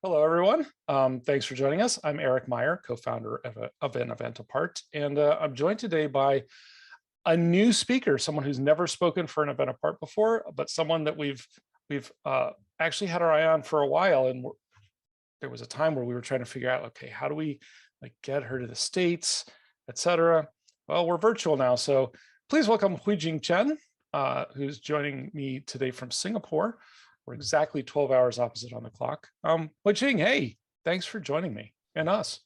Hello, everyone. Thanks for joining us. I'm Eric Meyer, co-founder of an event apart, and I'm joined today by a new speaker, someone who's never spoken for an event apart before, but someone that we've actually had our eye on for a while. And there was a time where we were trying to figure out, okay, how do we get her to the States, etc. Well, we're virtual now, so please welcome Hui Jing Chen, who's joining me today from Singapore. We're exactly 12 hours opposite on the clock. Hui Jing, hey, thanks for joining me and us.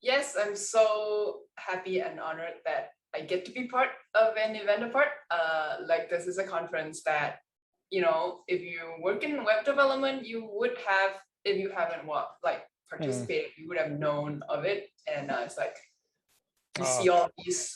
Yes, I'm so happy and honored that I get to be part of an event apart. This is a conference that, if you work in web development, you would have, if you haven't participated, you would have known of it. And it's like, you see all these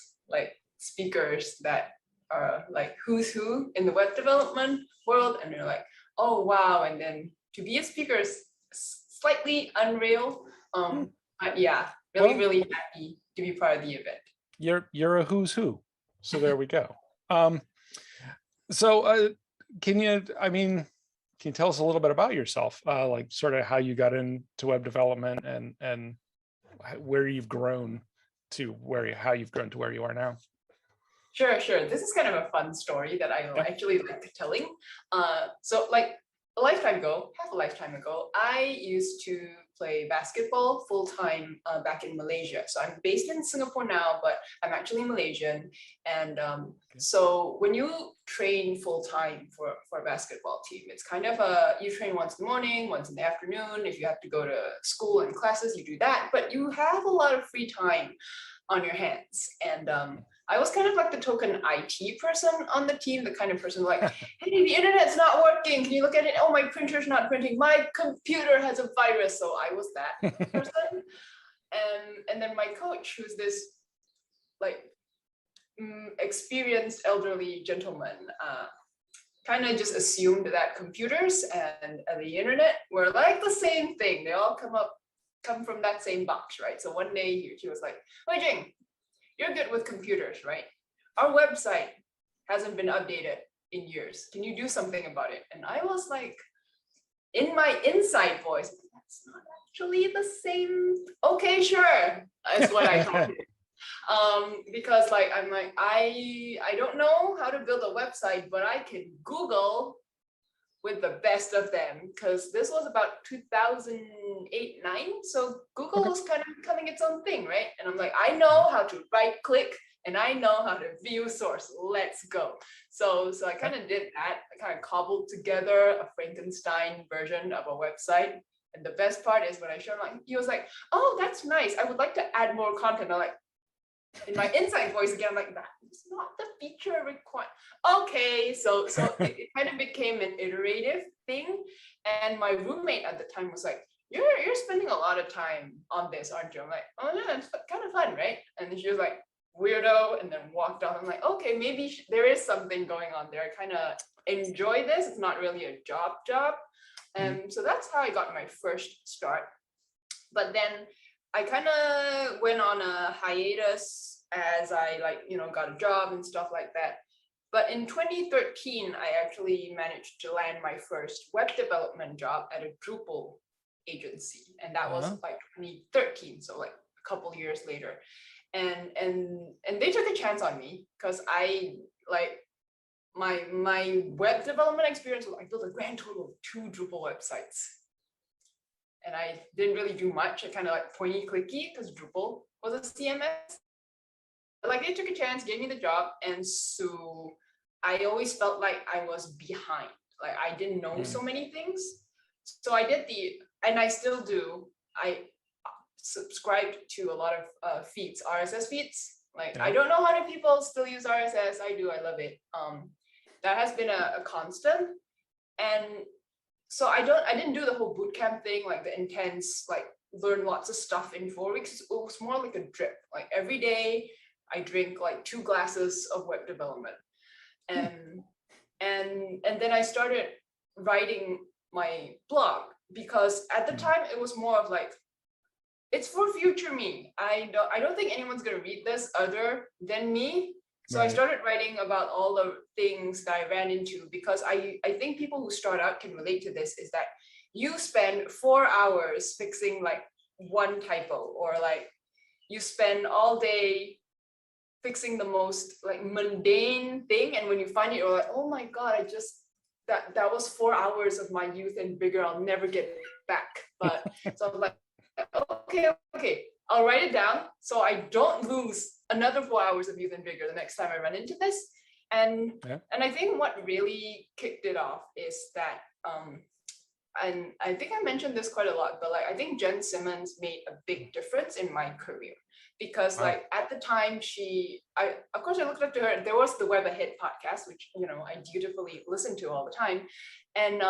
speakers that are like who's who in the web development world, and you're like, oh wow. And then to be a speaker is slightly unreal. But yeah, really happy to be part of the event. You're a who's who, so there we go. Can you tell us a little bit about yourself, like sort of how you got into web development and where you've grown to how you've grown to where you are now? Sure. This is kind of a fun story that I actually like telling. Half a lifetime ago, I used to play basketball full-time back in Malaysia. So I'm based in Singapore now, but I'm actually Malaysian. And so when you train full-time for a basketball team, it's kind of you train once in the morning, once in the afternoon. If you have to go to school and classes, you do that. But you have a lot of free time on your hands. And I was kind of like the token IT person on the team, the kind of person like, hey, the internet's not working. Can you look at it? Oh, my printer's not printing. My computer has a virus. So I was that person. And then my coach, who's this experienced elderly gentleman, kind of just assumed that computers and the internet were like the same thing. They all come from that same box, right? So one day he was like, Hui Jing, you're good with computers, right? Our website hasn't been updated in years. Can you do something about it? And I was like, in my inside voice, that's not actually the same. Okay, sure. That's what I thought. Because I'm like, I don't know how to build a website, but I can Google with the best of them, because this was about 2008-9, so Google was kind of becoming its own thing, right? And I'm like, I know how to right click and I know how to view source. Let's go. So I kind of did that. I kind of cobbled together a Frankenstein version of a website. And the best part is when I showed him, he was like, oh, that's nice. I would like to add more content. I'm like, in my inside voice again, I'm like, that's not the feature required. Okay, so it kind of became an iterative thing. And my roommate at the time was like, you're spending a lot of time on this, aren't you? I'm like, oh yeah, it's kind of fun, right? And she was like, weirdo, and then walked off. I'm like, okay, maybe there is something going on there. I kind of enjoy this. It's not really a job. And so that's how I got my first start. But then I kind of went on a hiatus as I got a job and stuff like that. But in 2013, I actually managed to land my first web development job at a Drupal agency. And that was 2013, so a couple years later. And they took a chance on me because I my web development experience was I built a grand total of 2 Drupal websites. And I didn't really do much. I kind of pointy clicky because Drupal was a CMS. They took a chance, gave me the job. And so I always felt like I was behind. I didn't know so many things. So I did and I still do, I subscribed to a lot of feeds, RSS feeds. I don't know how many people still use RSS. I do, I love it. That has been a constant. And so I didn't do the whole bootcamp thing, the intense, learn lots of stuff in 4 weeks. It was more like a drip. Every day I drink 2 glasses of web development. And then I started writing my blog, because at the time it was more of it's for future me. I don't think anyone's gonna read this other than me. So I started writing about all the things that I ran into, because I think people who start out can relate to this, is that you spend 4 hours fixing like one typo, or like you spend all day fixing the most like mundane thing, and when you find it, you're like, oh my god, I just that was 4 hours of my youth and vigor I'll never get back. But so I'm like, okay, I'll write it down so I don't lose another 4 hours of youth and vigor the next time I run into this. And I think what really kicked it off is that and I think I mentioned this quite a lot, but like I think Jen Simmons made a big difference in my career, because like at the time I of course I looked up to her. There was the Web Ahead podcast, which I dutifully listen to all the time, and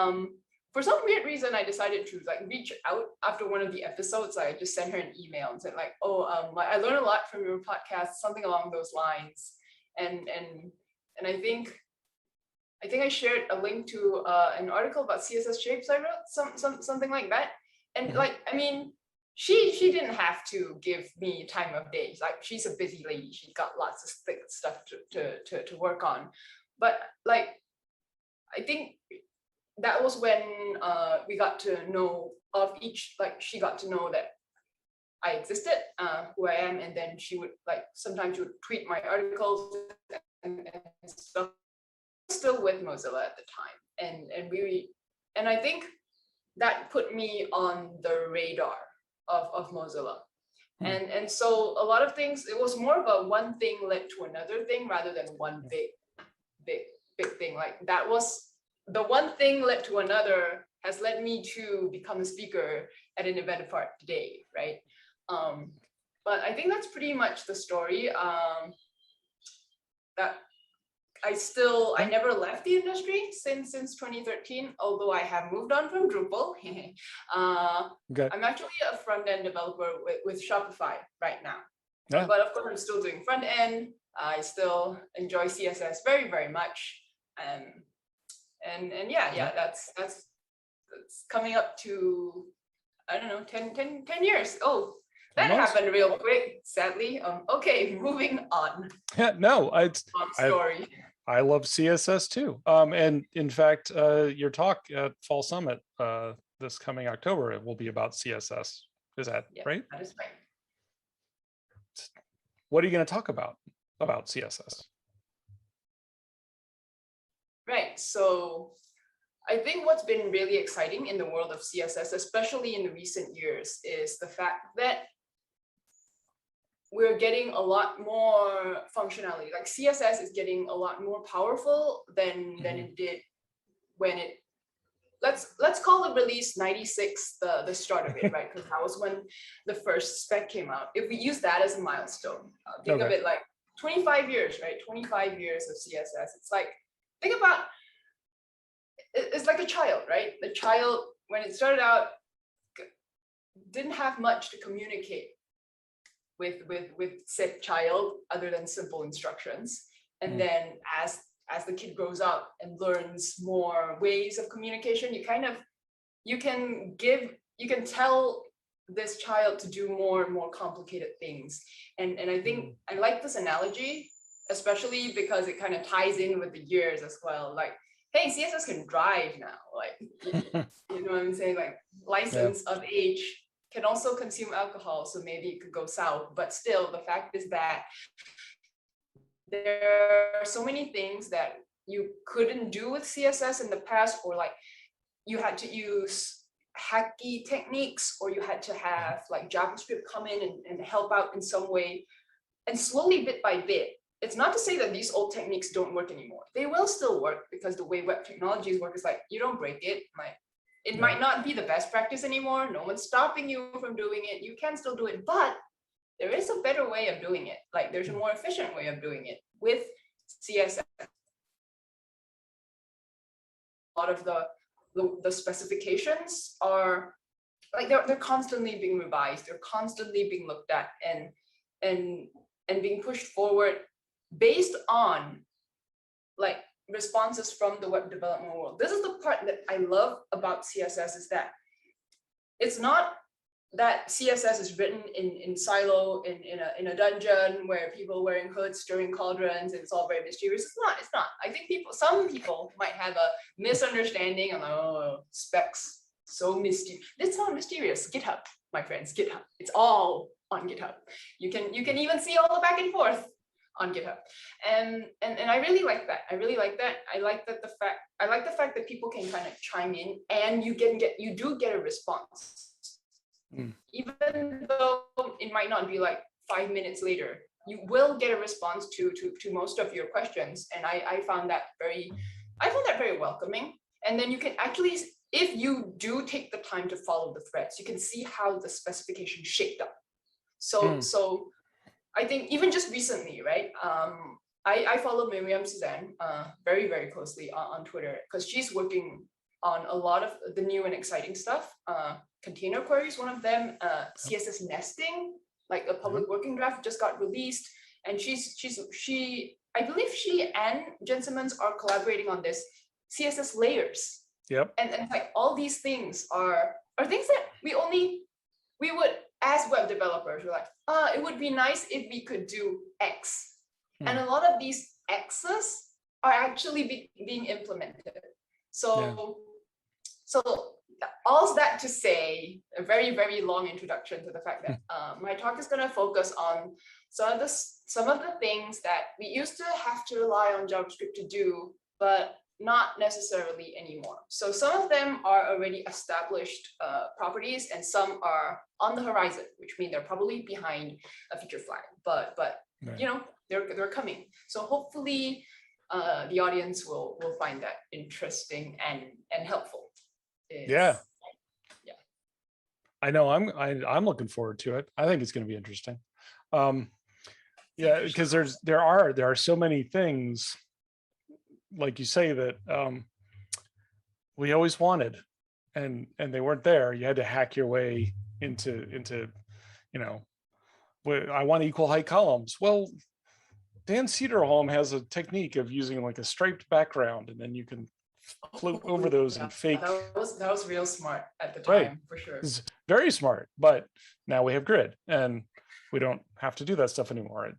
for some weird reason I decided to like reach out after one of the episodes. I just sent her an email and said like, oh, I learned a lot from your podcast, something along those lines, and I think I shared a link to an article about CSS shapes I wrote, something like that. And like, I mean, she didn't have to give me time of day. Like, she's a busy lady. She's got lots of thick stuff to work on. But like, I think that was when we got to know of each, like she got to know that I existed, who I am, and then she would like, sometimes she would tweet my articles and stuff. Still with Mozilla at the time, and I think that put me on the radar of Mozilla, and so a lot of things, it was more of a one thing led to another thing rather than one big thing. Like that was the one thing led to another has led me to become a speaker at an event apart today, right? But I think that's pretty much the story. That I never left the industry since 2013, although I have moved on from Drupal. I'm actually a front-end developer with Shopify right now. Yeah. But of course, I'm still doing front end. I still enjoy CSS very, very much. And yeah, that's coming up to, I don't know, 10 years. Oh, that happened real quick, sadly. Okay, moving on. Yeah, no, long story. I love CSS too. And in fact, your talk at Fall Summit this coming October, it will be about CSS. Is that right? That is right. What are you going to talk about CSS? Right. So I think what's been really exciting in the world of CSS, especially in the recent years, is the fact that we're getting a lot more functionality. Like CSS is getting a lot more powerful than it did when it, let's call the release 96 the start of it, right? Because that was when the first spec came out. If we use that as a milestone, think of it like 25 years, right? 25 years of CSS. It's like, think about, it's like a child, right? The child, when it started out, didn't have much to communicate with said child other than simple instructions. And then as the kid grows up and learns more ways of communication, you can tell this child to do more and more complicated things. And I think I like this analogy, especially because it kind of ties in with the years as well. Like, hey, CSS can drive now. Like, you know what I'm saying? Like, license of age can also consume alcohol, so maybe it could go south. But still, the fact is that there are so many things that you couldn't do with CSS in the past, or like you had to use hacky techniques, or you had to have like JavaScript come in and help out in some way. And slowly, bit by bit, it's not to say that these old techniques don't work anymore. They will still work, because the way web technologies work is like, you don't break it. Like, it might not be the best practice anymore. No one's stopping you from doing it. You can still do it, but there is a better way of doing it. Like, there's a more efficient way of doing it with CSS. A lot of the specifications are like, they're constantly being revised. They're constantly being looked at and being pushed forward based on like responses from the web development world. This is the part that I love about CSS, is that it's not that CSS is written in silo in a dungeon where people wearing hoods stirring cauldrons and it's all very mysterious. It's not. I think some people might have a misunderstanding of, oh, specs so mysterious. It's not mysterious. GitHub, my friends, GitHub. It's all on GitHub. You can even see all the back and forth on GitHub, and I really like that. I like the fact that people can kind of chime in and you do get a response. Even though it might not be like 5 minutes later, you will get a response to most of your questions, and I found that very welcoming. And then you can actually, if you do take the time to follow the threads, you can see how the specification shaped up. So I think even just recently, right? I follow Miriam Suzanne very, very closely on Twitter, because she's working on a lot of the new and exciting stuff. Container queries, one of them, CSS nesting, like a public working draft just got released. And I believe she and Jen Simmons are collaborating on this CSS layers. Yep. And like all these things are things that we would, as web developers, we're like, it would be nice if we could do X. And a lot of these X's are actually being implemented. So all that to say, a very, very long introduction to the fact that my talk is going to focus on some of the things that we used to have to rely on JavaScript to do, but not necessarily anymore. So some of them are already established properties, and some are on the horizon, which means they're probably behind a feature flag. But right. You know, they're coming. So hopefully the audience will find that interesting and helpful. Yeah. I know I'm looking forward to it. I think it's going to be interesting. Yeah, because there are so many things, like you say, that we always wanted, and they weren't there. You had to hack your way into you know, I want equal height columns. Well, Dan Cederholm has a technique of using like a striped background, and then you can float over those and fake. That was real smart at the time, right. For sure. It's very smart, but now we have grid and we don't have to do that stuff anymore.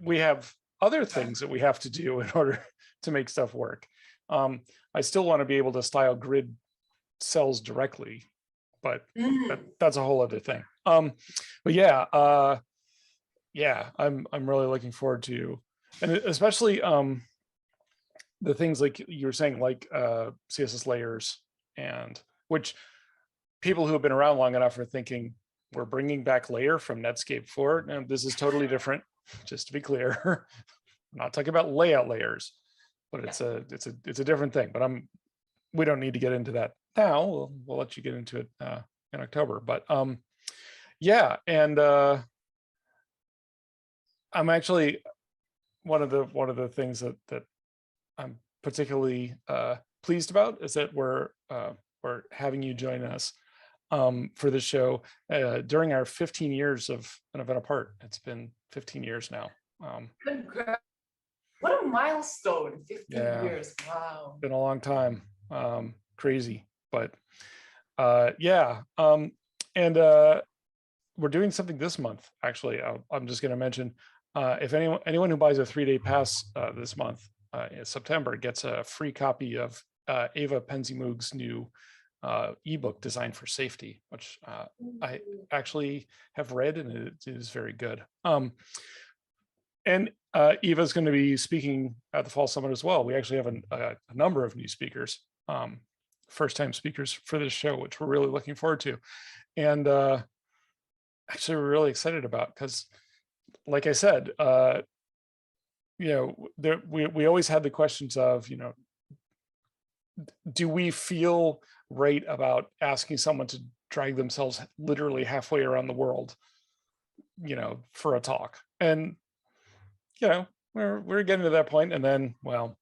We have other things that we have to do in order to make stuff work. I still want to be able to style grid cells directly, but that's a whole other thing. But yeah, I'm really looking forward to, and especially the things like you were saying, like CSS layers, and which people who have been around long enough are thinking we're bringing back layer from Netscape 4. And this is totally different, just to be clear. I'm not talking about layout layers, but it's a different thing. But we don't need to get into that now. We'll let you get into it in October. But yeah, and I'm actually one of the things that I'm particularly pleased about is that we're having you join us for the show during our 15 years of an event apart. It's been 15 years now. Congrats. What a milestone! 15 years. Wow. Been a long time. Crazy, but yeah. And we're doing something this month. Actually, I'm just going to mention if anyone who buys a 3-day pass this month in September gets a free copy of Eva Penzimug's new ebook, Designed for Safety, which I actually have read, and it is very good. And Eva is going to be speaking at the Fall Summit as well. We actually have a number of new speakers, first-time speakers for this show, which we're really looking forward to. And actually, we're really excited about, because, like I said, you know, we always had the questions of, you know, do we feel right about asking someone to drag themselves literally halfway around the world, you know, for a talk? And, you know, we're getting to that point, and then, well,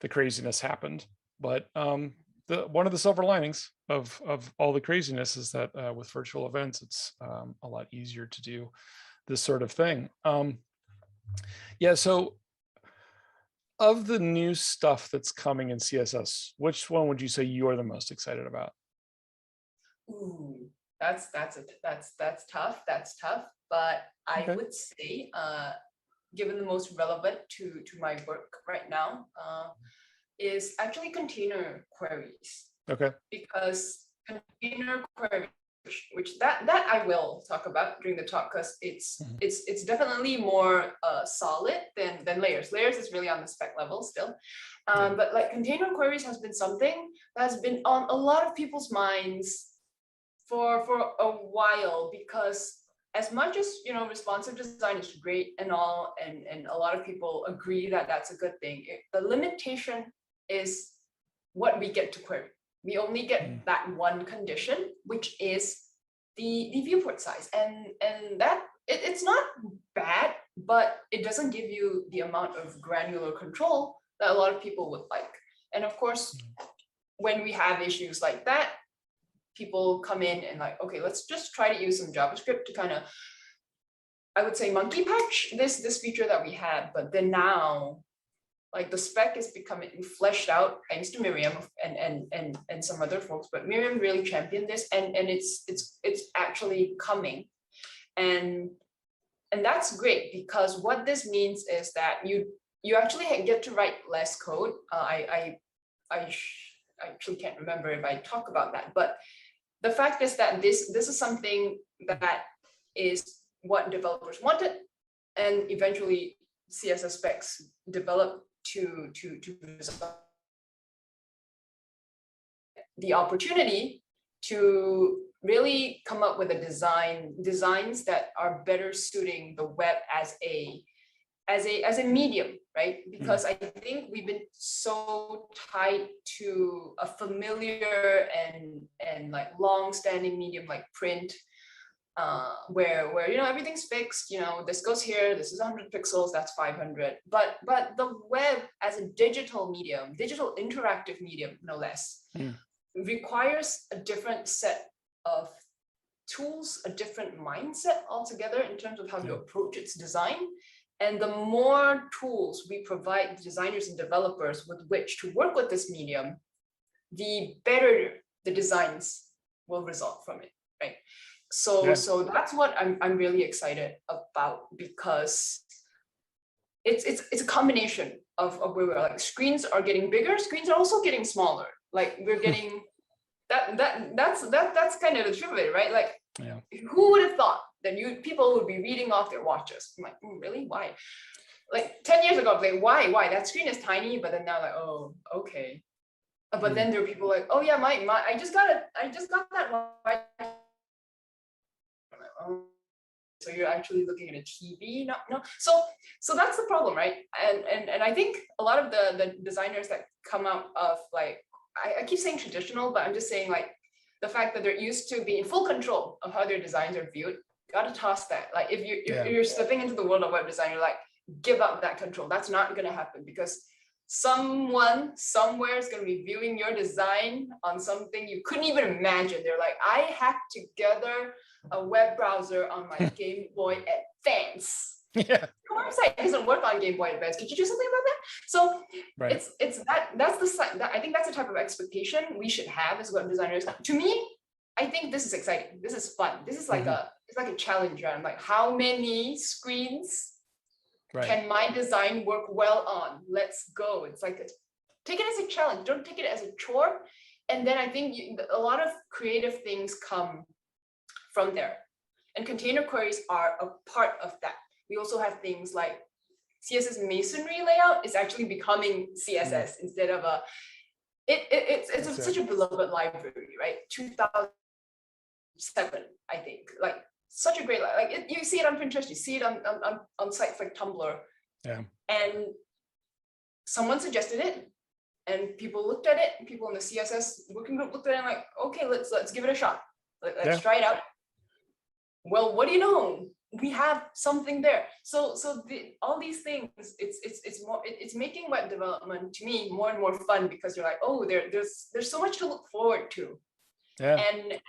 the craziness happened. But one of the silver linings of all the craziness is that with virtual events, it's a lot easier to do this sort of thing. Yeah, so of the new stuff that's coming in CSS, which one would you say you are the most excited about? Ooh, That's tough. That's tough. But I Okay. would say, given the most relevant to my work right now, is actually container queries, Okay. because container queries, which that I will talk about during the talk, because Mhm. it's definitely more solid than layers. Layers is really on the spec level still, Yeah. but like container queries has been something that's been on a lot of people's minds for a while, because as much as responsive design is great and all, and a lot of people agree that that's a good thing, the limitation is what we get to query. We only get that one condition, which is the viewport size, and that it's not bad, but it doesn't give you the amount of granular control that a lot of people would like. And of course, when we have issues like that, people come in and like, okay, let's just try to use some JavaScript to kind of, I would say, monkey patch this feature that we had. But then now, like, the spec is becoming fleshed out thanks to Miriam and some other folks. But Miriam really championed this, and it's actually coming, and that's great, because what this means is that you actually get to write less code. I actually can't remember if I talk about that, but the fact is that this is something that is what developers wanted, and eventually CSS specs developed to the opportunity to really come up with designs that are better suiting the web as a medium, right? Because I think we've been so tied to a familiar and like long-standing medium like print, where everything's fixed. This goes here, this is 100 pixels, that's 500. But the web as a digital medium, digital interactive medium, no less, requires a different set of tools, a different mindset altogether in terms of how you approach its design. And the more tools we provide designers and developers with which to work with this medium, the better the designs will result from it, right? So that's what I'm really excited about, because it's a combination of where we're like, screens are getting bigger, screens are also getting smaller. Like, we're getting that's kind of the truth of it, right? Like, who would have thought that people would be reading off their watches? I'm like, really? Why? Like 10 years ago, like, why? That screen is tiny, but then now, like, oh, okay. But then there are people like, oh yeah, my I just got that one. Oh, so you're actually looking at a TV? No. So that's the problem, right? And I think a lot of the designers that come out of, like, I keep saying traditional, but I'm just saying, like, the fact that they're used to being in full control of how their designs are viewed, gotta toss that. Like, if you're stepping into the world of web design, you're like, give up that control. That's not gonna happen, because someone somewhere is going to be viewing your design on something you couldn't even imagine. They're like, I hacked together a web browser on my Game Boy Advance. Yeah. Your website doesn't work on Game Boy Advance. Could you do something about that? So it's I think that's the type of expectation we should have as web designers. To me, I think this is exciting. This is fun. This is like it's like a challenge. I'm like, how many screens can my design work well on? Let's go. It's like, take it as a challenge. Don't take it as a chore. And then I think a lot of creative things come from there. And container queries are a part of that. We also have things like CSS masonry layout is actually becoming CSS instead of a. It's such a beloved library, right? 2007, I think. Like, such a great, like, you see it on Pinterest, you see it on sites like Tumblr. And someone suggested it, and people looked at it, and people in the CSS working group looked at it and like, okay, let's give it a shot. Let's try it out. Well, what do you know? We have something there. So all these things, it's making web development, to me, more and more fun, because you're like, oh, there's so much to look forward to. And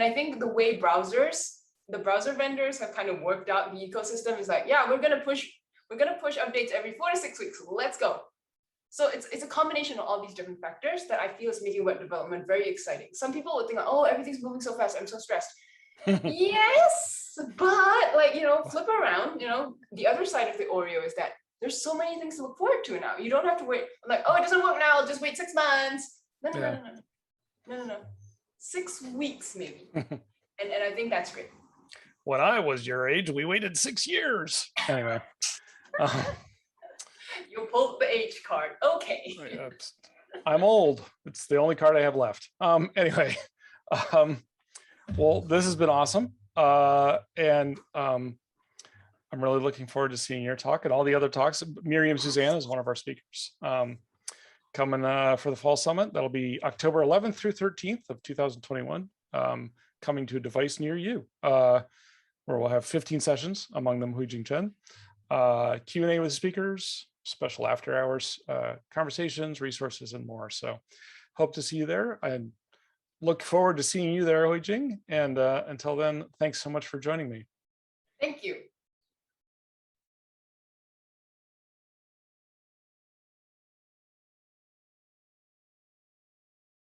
I think the way the browser vendors have kind of worked out the ecosystem is like, yeah, we're gonna push updates every 4 to 6 weeks. Let's go. So it's a combination of all these different factors that I feel is making web development very exciting. Some people would think, like, oh, everything's moving so fast, I'm so stressed. Yes, but like, flip around, the other side of the Oreo is that there's so many things to look forward to now. You don't have to wait. I'm like, oh, it doesn't work now. I'll just wait 6 months. No, no, no, Yeah. no, no, no, no, no. 6 weeks maybe. And I think that's great. When I was your age, we waited 6 years. Anyway. You pulled the age card. Okay. I'm old. It's the only card I have left. Anyway, well, this has been awesome. And I'm really looking forward to seeing your talk and all the other talks. Miriam Suzanne is one of our speakers coming for the Fall Summit. That'll be October 11th through 13th of 2021, coming to a device near you, where we'll have 15 sessions, among them Hui Jing Chen, Q&A with speakers, special after hours, conversations, resources, and more. So hope to see you there. I look forward to seeing you there, Hui Jing. And until then, thanks so much for joining me. Thank you.